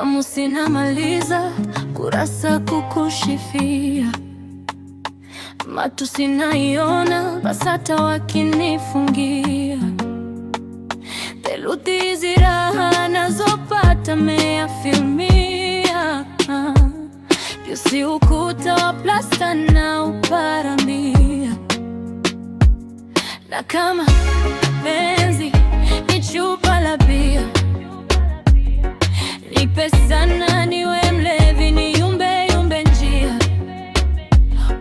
Kamusi namaliza kurasa kukushifia, matusi naiona BASATA wakinifungia. Theluthi hizi raha nazopata meyafilmia, jusi ukuta wa plasta na uparamia. Na kama penzi ni chupa la bia, nipe sana niwe mlevi niyumbe yumbe njia,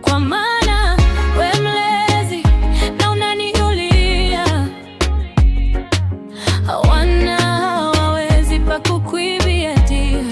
kwa maana we mlezi na unaniulia. Hawana hawawezi pa kukuibia dia.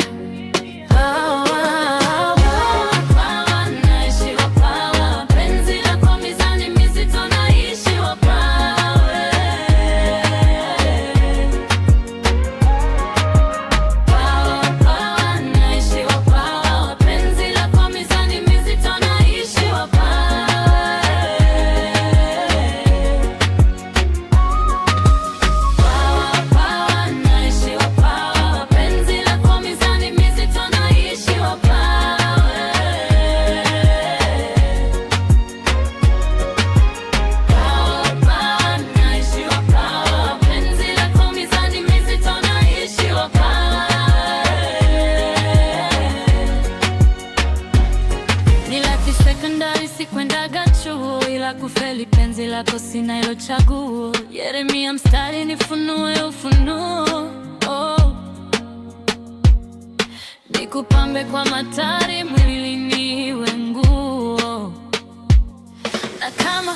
Sekondari sikwendaga chuo, ila kufeli penzi lako sina ilo chaguo. Yeremia mstari nifunue ufunuo, nikupambe kwa matari mwili niwe nguo. Na kama